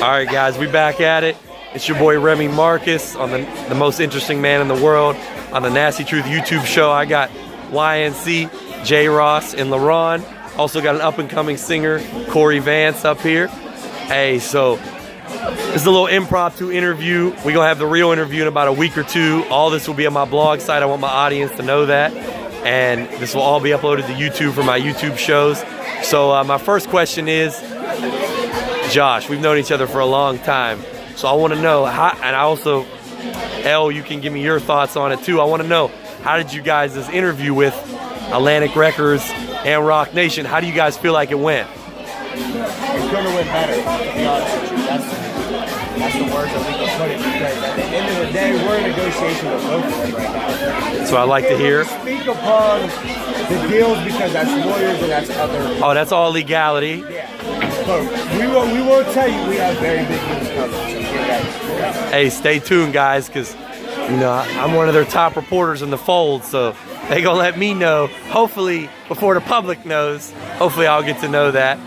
All right, guys, we back at it. It's your boy Remi Marcus on the most interesting man in the world on the Nasty Truth YouTube show. I got YNC, J. Ross, and LaRon. Also got an up-and-coming singer, Vance, up here. Hey, so this is a little impromptu interview. We're gonna have the real interview in about a week or two. All this will be on my blog site. I want my audience to know that. And this will all be uploaded to YouTube for my YouTube shows. So my first question is, Josh, we've known each other for a long time. So I want to know how, and I also, Elle, you can give me your thoughts on it too. I want to know, how did you guys, this interview with Atlantic Records and Rock Nation, how do you guys feel like it went? It could have went better, to be honest with you. That's the words that we can put it, because at the end of the day, we're in negotiation with locals right now. That's what I like to hear. Speak upon the deals because that's lawyers and that's other. Oh, that's all legality. Yeah. But we will tell you we have very big news coming, so get ready. Hey, stay tuned, guys, because you know I'm one of their top reporters in the fold, so they gonna let me know. Hopefully, before the public knows. Hopefully, I'll get to know that.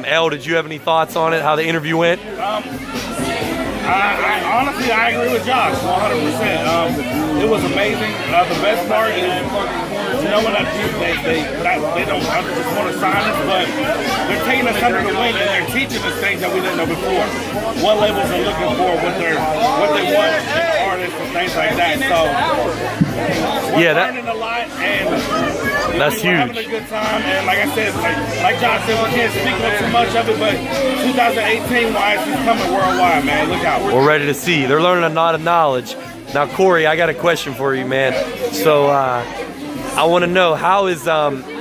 Elle, did you have any thoughts on it? How the interview went? Honestly, I agree with Josh 100%. It was amazing. The best part is, you know, when they don't just want to sign us, but they're taking us under the wing and they're teaching us things that we didn't know before. What labels are looking for, what they want in artists and things like that. So we're learning a lot, and that's we're huge. having a good time. And like I said, like Josh said, we can't speak on too much of it, but 2018 YNC is coming worldwide, man. Look out. We're ready to see. They're learning a lot of knowledge. Now, Corey, I got a question for you, man. So I want to know, how is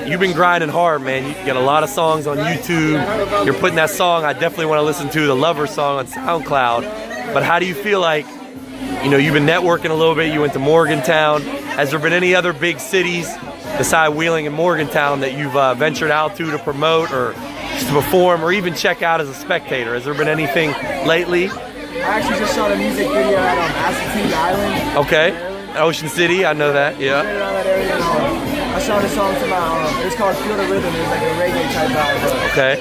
you've been grinding hard, man. You got a lot of songs on YouTube. You're putting that song I definitely want to listen to, the Lover song, on SoundCloud. But how do you feel like, you know, you've been networking a little bit. You went to Morgantown. Has there been any other big cities beside Wheeling and Morgantown that you've ventured out to promote or to perform or even check out as a spectator? Has there been anything lately? I actually just shot a music video at Aspirations Island. Okay, Ocean City, I know that, yeah. Right around that area. I shot a song to my, it's called Feel the Rhythm. It's like a reggae type vibe. Okay,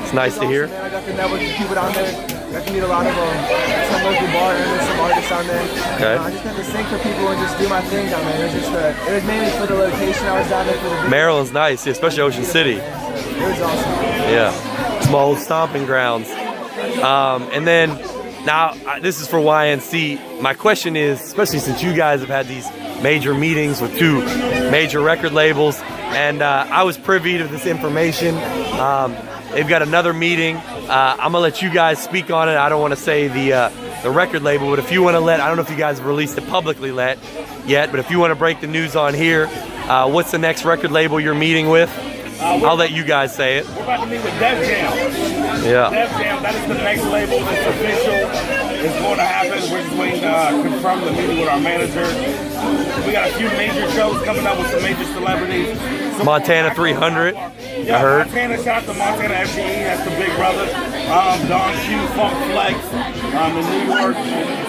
it's nice to hear. Man. I got to network with people down there. Got to meet a lot of some local bar owners, some artists down there. Okay. I just got to sing for people and just do my thing down there. It was just it was mainly for the location. I was down there for the video. Maryland's nice, especially Ocean City. It was awesome. Yeah, small old stomping grounds. And then, now this is for YNC. My question is, especially since you guys have had these major meetings with two major record labels, and I was privy to this information. They've got another meeting. I'm gonna let you guys speak on it. I don't want to say the record label, but if you want to I don't know if you guys have released it publicly yet, but if you want to break the news on here, what's the next record label you're meeting with? I'll let you guys say it. We're about to meet with Def Jam. Yeah. Def Jam, that is the next label. It's official. It's going to happen. We're just waiting to confirm the meeting with our manager. We got a few major shows coming up with some major celebrities. Montana 300, yeah, I heard. Montana, shout out to Montana FGE, that's the big brother. Don Q, Funk Flex in New York.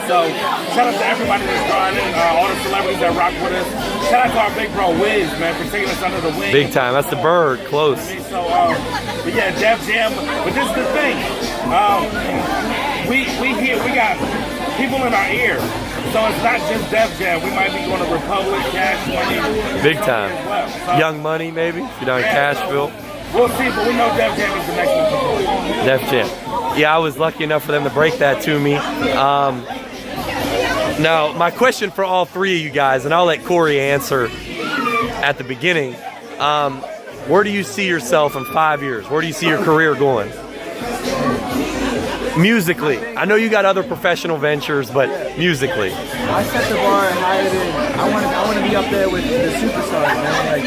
So shout out to everybody that's grinding, all the celebrities that rock with us. Shout out to our big bro Wiz, man, for taking us under the wing. Big time, that's the bird, close. So, but yeah, Def Jam. But this is the thing. We got people in our ear. So it's not just Def Jam. We might be going to Republic, Cash Money. Big time. Well. So, Young Money, maybe, if you're down in Cashville. We'll see, but we know Def Jam is the next one. Def Jam. Yeah, I was lucky enough for them to break that to me. Now, my question for all three of you guys, and I'll let Corey answer at the beginning. Where do you see yourself in 5 years? Where do you see your career going? Musically. I know you got other professional ventures, but musically. I set the bar higher than I want to be up there with the superstars, man. Like,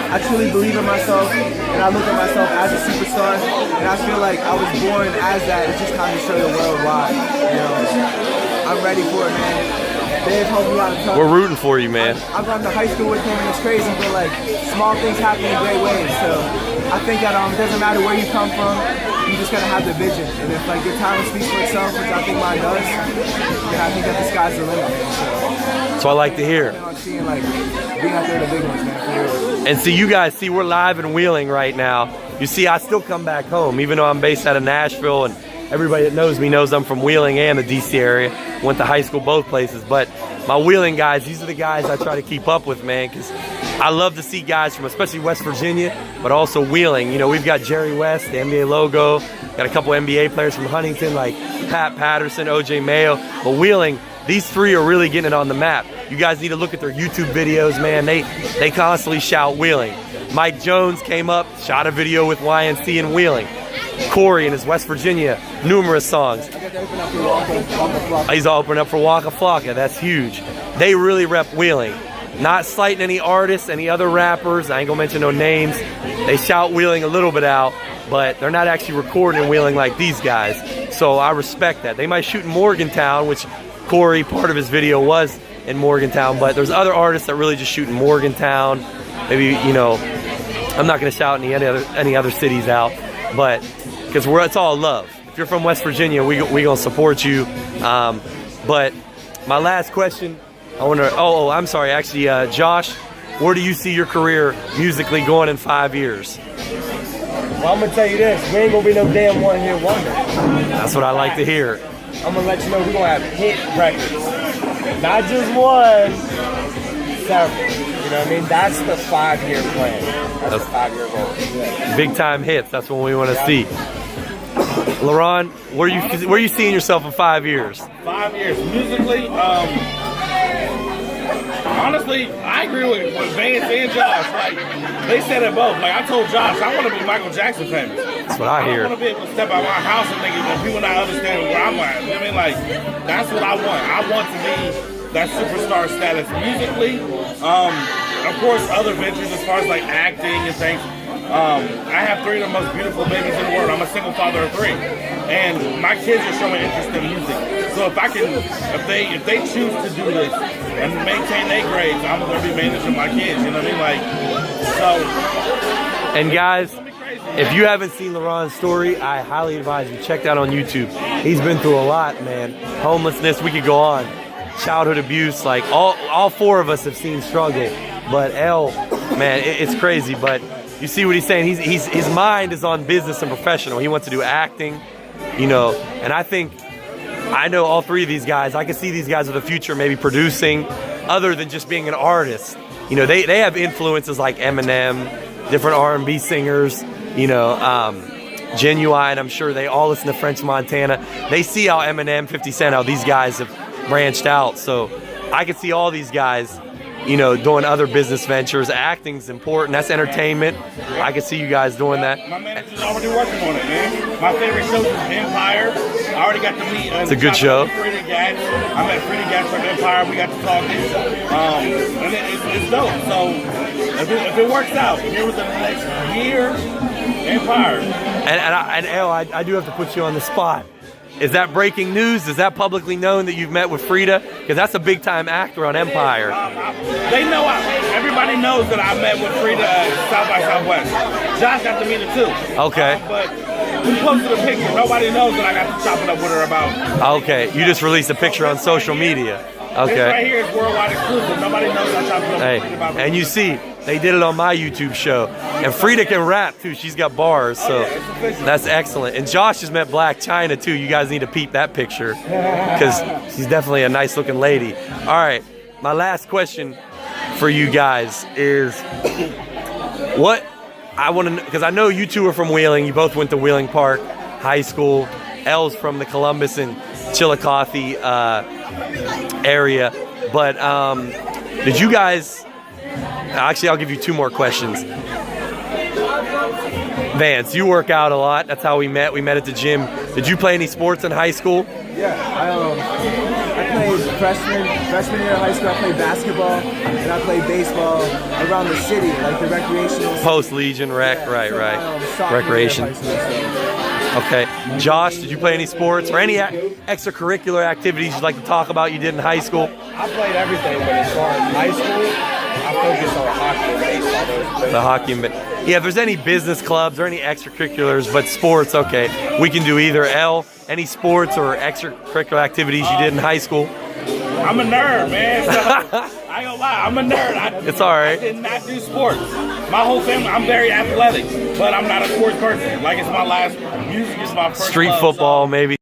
I truly believe in myself, and I look at myself as a superstar, and I feel like I was born as that. It's just time to show the world why. You know, I'm ready for it, man. They've helped me out a ton. We're rooting for you, man. I've gone to high school with him, and it's crazy, but like, small things happen in great ways. So I think that it doesn't matter where you come from. You just gotta have the vision, and if like your talent speaks for itself, which I think mine does, then I think that the sky's the limit. So I like to hear. Seeing like being out there the big ones, man. For real. And see, you guys we're live in Wheeling right now. You see, I still come back home, even though I'm based out of Nashville, and everybody that knows me knows I'm from Wheeling and the DC area. Went to high school both places, but my Wheeling guys, these are the guys I try to keep up with, man, because I love to see guys from especially West Virginia, but also Wheeling. You know, we've got Jerry West, the NBA logo, got a couple NBA players from Huntington like Pat Patterson, OJ Mayo, but Wheeling, these three are really getting it on the map. You guys need to look at their YouTube videos, man. They constantly shout Wheeling. Mike Jones came up, shot a video with YNC in Wheeling. Corey in his West Virginia, numerous songs. He's all opening up for Waka Flocka. That's huge. They really rep Wheeling. Not slighting any artists, any other rappers. I ain't gonna mention no names. They shout Wheeling a little bit out, but they're not actually recording in Wheeling like these guys. So I respect that. They might shoot in Morgantown, which Corey, part of his video was in Morgantown, but there's other artists that really just shoot in Morgantown. Maybe, you know, I'm not gonna shout any other cities out, but because it's all love. If you're from West Virginia, we gonna support you. But my last question, I wonder. Oh, I'm sorry. Actually, Josh, where do you see your career musically going in 5 years? Well, I'm gonna tell you this: we ain't gonna be no damn one-hit wonder. That's what I like to hear. I'm gonna let you know we're gonna have hit records, not just one, several. You know what I mean? That's the 5-year plan. That's the 5-year goal. Yeah. Big time hits. That's what we want to see. LaRon, where are you seeing yourself in 5 years? 5 years musically. Honestly, I agree with Vance and Josh. Like, they said it both. Like, I told Josh, I want to be Michael Jackson famous. That's what I hear. I want to be able to step out my house and people not understand where I'm at. You know what I mean? Like, that's what I want. I want to be that superstar status musically. Of course, other ventures as far as like acting and things. I have 3 of the most beautiful babies in the world. I'm a single father of 3, and my kids are showing interest in music. So if they choose to do this and maintain their grades, I'm gonna be managing my kids. You know what I mean? Like, so. And guys, if you haven't seen LaRon's story, I highly advise you check that on YouTube. He's been through a lot, man. Homelessness, we could go on. Childhood abuse, like all 4 of us have seen struggle. But L, man, it's crazy. But you see what he's saying. His mind is on business and professional. He wants to do acting, you know. And I know all 3 of these guys. I can see these guys in the future maybe producing, other than just being an artist. You know, they have influences like Eminem, different R&B singers, you know, Genuine. I'm sure they all listen to French Montana. They see how Eminem, 50 Cent, how these guys have branched out. So I could see all these guys, you know, doing other business ventures. Acting's important. That's entertainment. I could see you guys doing that. My manager's already working on it, man. My favorite show is Empire. I already got to meet. It's a good show. Freddie Gatz. I met Freddie Gatz from Empire. We got to talking. And it's dope. So if it works out, here within the next year, Empire. And El, I do have to put you on the spot. Is that breaking news? Is that publicly known that you've met with Frida? Because that's a big time actor on Empire. They know, everybody knows that I met with Frida at South by Southwest. Josh got to meet her too. Okay. But we posted a picture. Nobody knows that I got to chop it up with her about. Okay, you just released a picture on social media. Okay. This right here is worldwide exclusive. Nobody knows I chopped it up with Frida about and you see, they did it on my YouTube show. And Frida can rap too. She's got bars, so that's excellent. And Josh has met Black China too. You guys need to peep that picture because she's definitely a nice looking lady. All right, my last question for you guys is what I want to know, because I know you two are from Wheeling. You both went to Wheeling Park High School. Elle's from the Columbus and Chillicothe area. But did you guys... Actually, I'll give you 2 more questions. Vance, you work out a lot. That's how we met. We met at the gym. Did you play any sports in high school? Yeah, I played freshman year of high school. I played basketball and I played baseball around the city, like the recreational. Post Legion rec, yeah, right. Recreation. Okay, Josh, did you play any sports or any extracurricular activities you'd like to talk about you did in high school? I played everything, but as far as high school, I focused on hockey and baseball. The hockey and yeah, if there's any business clubs or any extracurriculars, but sports, okay, we can do either. L, any sports or extracurricular activities you did in high school? I'm a nerd, man. So, I ain't gonna lie, I'm a nerd. It's all right. I did not do sports. My whole family, I'm very athletic, but I'm not a sports person. Like, it's my last Music is my first Street love, football, so maybe.